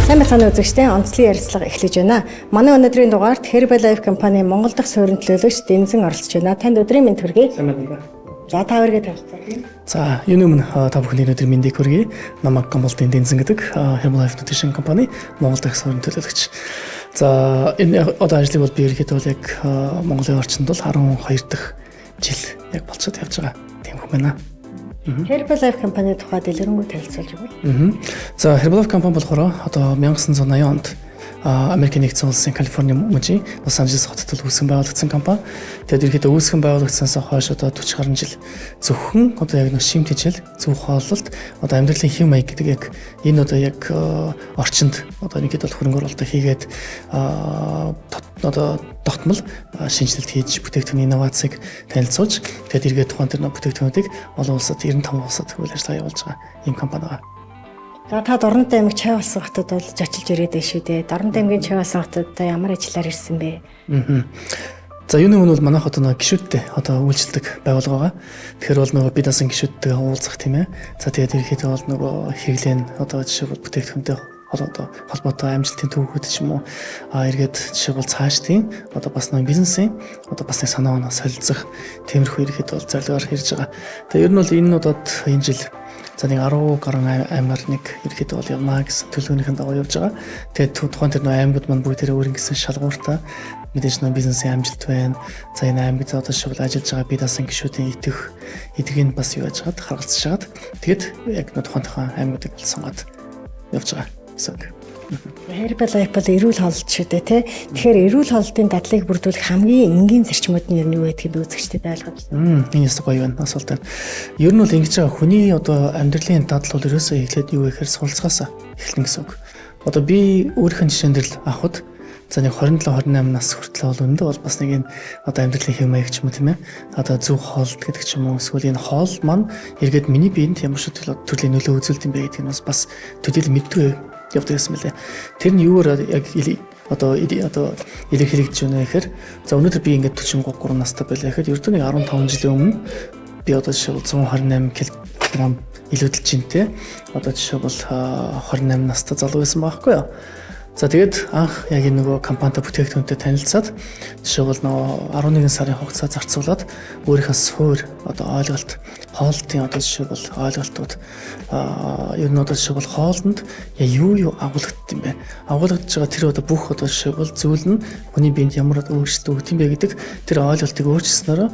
Сайн мэцхан үзэгчдээ онцлог ярилцлага эхлэж байна. Манай өнөөдрийн дугаарт Herbal Life компани Монгол дахь суурин төлөөлөгч Дэнзэн оролцож байна. Танд өдрийн мэнд хүргэе. Сайн байна. За та хоёргээ танилцуулъя. За, юуны өмнө та бүхний өдрийн мэндийг хүргэе. Намайг Гомболтын Дэнзэн гэдэг Herbal Life Nutrition компани Монгол дахь суурин төлөөлөгч. За, энэ одоо ажлыг бол би ерөөхдөө бол яг Монголын орчинд бол 12 дахь жил яг болцоод явж байгаа. Тийм хүн байна. Herbal Life компани тухай дэлгэрэнгүй танилцуулж өгье. За, Herbal Life компани болохоор одоо 1980 онд Америкийн нэгдсэн улсын Калифорни мужийн Лос Анжелес хотод үүсгэн байгуулагдсан компани. Тэгээд ерөөхдөө үүсгэн байгуулагдсанаас хойш одоо 40 гаруй жил зөвхөн одоо яг нэг шимт хичээл зөв хооллолт одоо амьдралын хэв маяг гэдэг яг энэ одоо яг орчинд одоо нэгэд бол хөрөнгө оруулалт хийгээд одоо тогтмол шинжилэлт хийж бүтээгдэхүүн инновацийг танилцуулж тэгээд эргээд тухайн тэр бүтээгдэхүүнүүдийг олон улсад 95 улсад үйл ажиллагаа явуулж байгаа ийм компани байна. За та Дорнод аймаг Чай болсон хотод бол зочилж ирээд байна шүү дээ. Дорнод аймгийн Чай болсон хотод ямар ажиллаар ирсэн бэ? За юуны өмнө бол манайх одоо гишүүдтэй одоо үйлчлдэг байгууллага байгаа. Тэгэхээр бол нөгөө бид асан гишүүдтэй уулзах тийм ээ. За тэгээд ерөөхдөө бол нөгөө хэвлэн одоо жишээ бүтээгдэхүүнтэй одоо холбоотой амжилтын түүхүүд ч юм уу эргээд жишээ бол цаашдын одоо бас нэг бизнесийн одоо бас нэг санаа оноо солилцох тиймэрхүү ерөөхдөө бол зорилгоор hirж байгаа. Тэгээ ер нь бол энэ удаад энэ жил за нэг 10 гаруй аймаар нэг ерөөхдөө бол явна гэсэн төлөвлөгөөнийхэн дагуу явж байгаа. Тэгээд тухайн тэр нөө аймагуд маань бүгд тэрэ өөрийн гэсэн шалгууртай мэдээж нөө бизнесийн амжилт байна. За энэ аймагт одоо шивл ажиллаж байгаа бид асан гишүүдийн идэвхийг бас юу яаж хаад харгалзаж хагаад тэгээд яг нөө тухайн аймагуудыг бол сонгоод явж байгаа. Herbal Life бол эрүүл хооллолт шүү дээ тий. Тэгэхээр эрүүл хооллолтын дадлыг бүрдүүлэх хамгийн энгийн зарчмууд нь юу вэ гэдгийг үзэгчдэд ойлгуулж байна. Энэ яс гоё байна асуулт байна. Ер нь бол ингэж байгаа хүний одоо амьдралын дадал бол ерөөсөө эхлээд юу гэхээр суралцахаас эхэлнэ гэсэн үг. Одоо би өөрийнхөө жишээн дээр л авахд за нэг 27 28 нас хүртэл бол өндөө бол бас нэг энэ одоо амьдралын хэв маяг ч юм уу тийм ээ. Одоо зөв хооллолт гэдэг ч юм уу эсвэл энэ хоол маань эргээд миний биед ямар ч төрлийн нөлөө үзүүлдэг юм бэ гэдгийг бас төдийлөн мэддэг явдаг гэсэн мэлээ. Тэр нь юугаар яг одоо илэрхийлэгдэж байна гэхээр за өнөөдөр би ингээд 43 настай байлаа гэхэд ердөө нэг 15 жилийн өмнө би одоо жишээ 128 кг илүүдэлж гинтэй одоо жишээ бол 28 настай залуу байсан байхгүй юу. За тэгээд анх яг энэ нөгөө компанитай бүтээгдэхүүнтэй танилцаад жишээ бол нөгөө 11 сарын хугацаа зарцуулаад өөрийнхөө суур одоо ойлголт хоолтын одоо жишээ бол ойлголтууд ер нь одоо жишээ бол хоолнд юу агуулгддаг юм бэ? Агуулгадж байгаа тэр одоо бүх одоо жишээ бол зүйл нь хүний биед ямар өөрчлөлт өгд юм бэ гэдэг тэр ойлголтыг өөрчилснөөрөө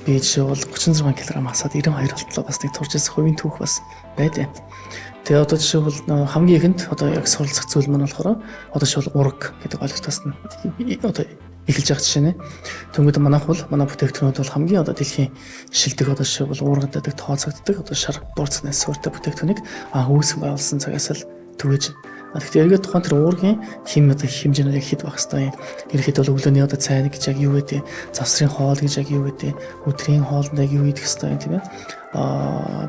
би жишээ бол 36 кг хасаад 92 болтлоо бас нэг турж ирсэн хувийн түүх бас байдэ. Тэгээ одоо жишээ бол хамгийн ихэнд одоо яг суралцах зүйл маань болохоор одоо жишээ бол ураг гэдэг ойлголтоос нь одоо эхэлж байгаа жишээ нэ. Тэнгүүд манайх бол манай бүтээгдэхүүнүүд бол хамгийн одоо дэлхийн шилдэг одоо жишээ бол уургадаг, тооцогддог одоо шар бурцнаас суурьтай бүтээгдэхүүнийг үүсгэн байгуулсан цагаас л түгэж. Тэгэхээр эргээд тухайн тэр уургийн хэмжээнүүд хэд байх хэвээр юм. Ерхэд бол өглөөний одоо цайны гэж яг юу гэдэг, завсрын хоол гэж яг юу гэдэг, өдрийн хоолнд яг юу идэх хэвээр юм тийм ээ.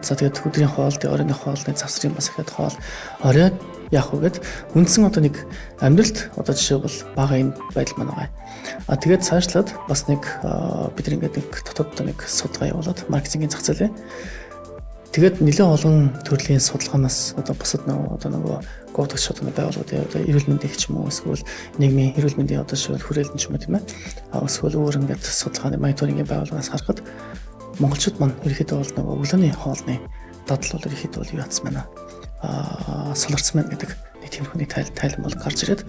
За тэгээд өдрийн хоолд, оройн хоолны завсрын бас ихэд хоол орой яах вэ гэд үндсэн одоо нэг амьдралд одоо жишээ бол бага юм байдал маань байгаа. Тэгээд цаашлаад бас нэг бид нэг дотооддоо нэг судалгаа явуулаад маркетингийн зах зээлээ тэгээд нэлээд олон төрлийн судалгаанаас одоо бусад нөгөө гудагч одоо байгууллагууд одоо эрүүл мэндийн ч юм уу эсвэл нийгмийн эрүүл мэндийн одоо шил хүрээлэн ч юм уу тийм ээ. Эсвэл өөр ингээд судалгааны мониторингийн байгууллагаас харахад монголчууд маань ерөөхдөө бол нөгөө өглөөний хоолны дадал бол ерөөхдөө бол юу атсан байна. Солирцсан байна гэдэг нэг тиймэрхүү тайлбар бол гарч ирээд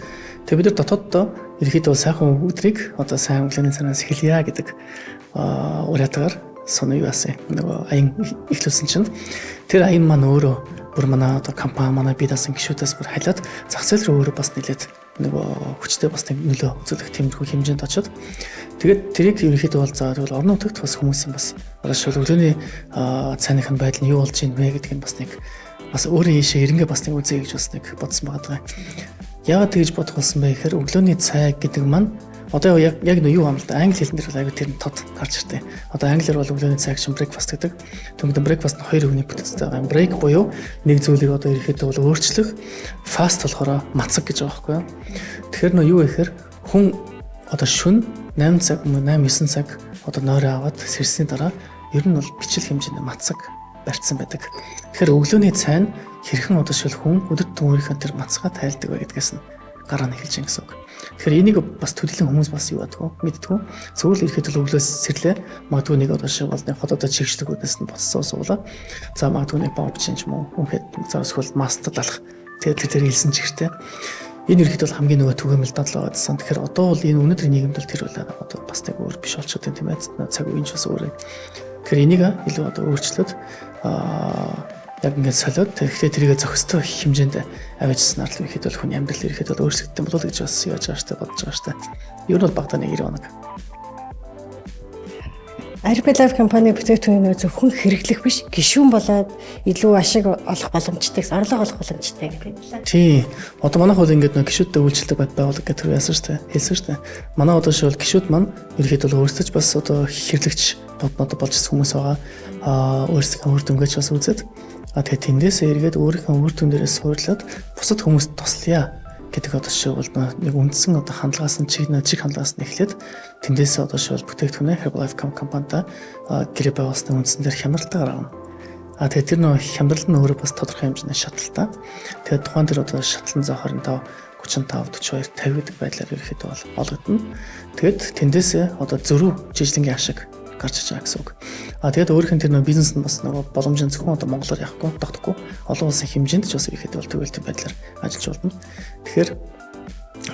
тэгээд бид нар дотооддоо ерөөхдөө сайхан өдрийг одоо сайн өглөөний цанаас эхэлье гэдэг уриатгаар соно юу асан нөгөө аян ихлүүлсэн чинь тэр аян маань өөрөө бүр манай одоо компани манай бид асан гишүүдээс бүр халиад зах зээл рүү өөрөө бас нэлээд нөгөө хүчтэй бас нэг нөлөө үзүүлэх тиймэрхүү хэмжээнд очиод тэгээд тэрийг ерөөхдөө бол за тэгвэл орон нутагт бас хүмүүсийн бас одоо шил өглөөний цайных нь байдал нь юу болж байна вэ гэдг нь бас нэг бас өөрөө ийшээ эренгээ бас нэг үзье гэж бас нэг бодсон байгаа. Яагаад тэгж бодох болсон бэ гэхээр өглөөний цай гэдэг маань одоо яг юу юм л да англи хэлэн дээр бол аягүй тэр нь тод гарч иртээ. Одоо англиар бол өглөөний цай гэж breakfast гэдэг. Тэгмээд breakfast нь хоёр үгний бүтцтэй байгаа. Break буюу нэг зүйлийг одоо ерөөхдөө бол өөрчлөх, fast болохоор мацаг гэж байгаа байхгүй юу. Тэгэхээр нөө юу гэхээр хүн одоо шөнө 8 цаг 8 9 цаг одоо нойроо аваад сэрсний дараа ер нь бол бичил хэмжээний мацаг барьсан байдаг. Тэгэхээр өглөөний цайн хэрхэн одоо шил хүн өдөр тутмын өөрийнхөө тэр мацгаа тайлдаг вэ гэдгээс нь гараа нь эхэлж байгаа гэсэн үг. Тэгэхээр энийг бас төдийлөн хүмүүс бас юу байдгүй мэдтгүү. Зөвхөн ирэхэд л өглөөс сэрлээ. Магадгүй нэг одоо шиг болны хотод чигшдэгүүдээс нь боцсоо суулаа. За магадгүй нэг бомб чинь ч юм уу үнэхээр заавал мастад алах. Тэгээд тэр хэлсэн ч ихтэй. Энэ ирэхэд бол хамгийн нөгөө түгээмэл дадлаа байдсан. Тэгэхээр одоо бол энэ өнөөдөр нийгэмд бол тэр үл одоо бас нэг өөр биш болчиход байна тийм ээ. Цаг үеийн ч бас өөр. Тэгэхээр энийг илүү одоо өөрчлөөд яг ингээд солиод тэгэхээр тэрийг зохистой хэмжээнд аваачснаар л ихэд бол хүний амьдрал ирэхэд бол өөрчлөгдсөн болов гэж бас яаж байгаа штэ бодож байгаа штэ. Ер нь бол багтаа нэг 90 хоног. Herbalife компани бүтээгдэхүүн зөвхөн хэрэглэх биш, гишүүн болоод илүү ашиг олох боломжтой, орлого олох боломжтой юм байна. Тий. Одоо манайх бол ингээд нэг гишүүдтэй үйлчлдэг байгууллага гэдэг тэр яасан штэ. Хэлсэн штэ. Манай одоо шил гишүүд маань ерөөхдөө бол өөрсдөж бас одоо хэрэглэгч боднод болж ирсэн хүмүүс байгаа. Өөрсдөө үр дүнгээ бас үзээд тэгээд тэндээс эргээд өөрийнхөө үр дүн дээрээс суурлаад бусад хүмүүст туслая гэдэг одоо шиг бол нэг үндсэн одоо хандлагаас нь чиг хандлагаас нь эхлээд тэндээс одоо шиг бүтээгдэхүүнээ Herbalife компанида гэрээ байгуулсны үндсэн дээр хямралтаар гаргана. Тэгээд тэр нөх хямрал нь өөрөө бас тодорхой хэмжээний шаталтай. Тэгээд тухайн тэр одоо шатлан заа 25 35 42 50 гэдэг байдлаар ирэхэд бол олгодно. Тэгээд тэндээс одоо зөрүү жижигхэн ашиг гарч иж байгаа гэсэн үг. Тэгээд өөрийнх нь тэр нөө бизнес нь бас нөгөө боломжийн зөвхөн одоо монголоор явахгүй, тогтохгүй олон улсын хэмжээнд ч бас ирэхэд бол төгөлтэй байдлаар ажиллаж болно. Тэгэхээр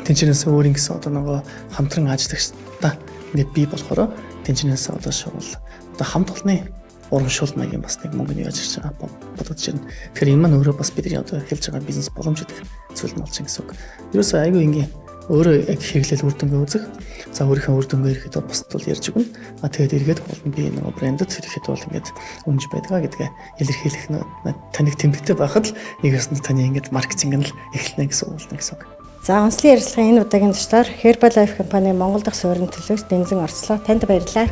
тэнцэнээс өөрийн гэсэн одоо нөгөө хамтран ажиллагчтай ингээд бий болохоор тэнцэнээс одоо шууд одоо хамт олонны урамшуул маягийн бас нэг мөнгөний яаж ирж байгаа бодож байна. Тэгэхээр энэ маань өөрөө бас бидний одоо хэлж байгаа бизнес боломж гэдэг зүйл нь болж байгаа гэсэн үг. Ерөөсөө айгүй ингийн өөрөө яг хэрэглэл үр дүнгээ үзэх. За өөрийнхөө үр дүнгээ ирэхэд бусд бол ярьж өгнө. Тэгээд эргээд болно би нөгөө брендэд ирэхэд бол ингээд үнж байдгаа гэдгээ илэрхийлэх таныг тэмдэгтэй байхад л нэгээс нь таны ингээд маркетинг нь л эхэлнэ гэсэн үг болно гэсэн үг. За онцлог ярилцлагын энэ удаагийн туслаар Herbalife компани Монгол дахь суурин төлөөс Дэнзэн орслоо. Танд баярлалаа.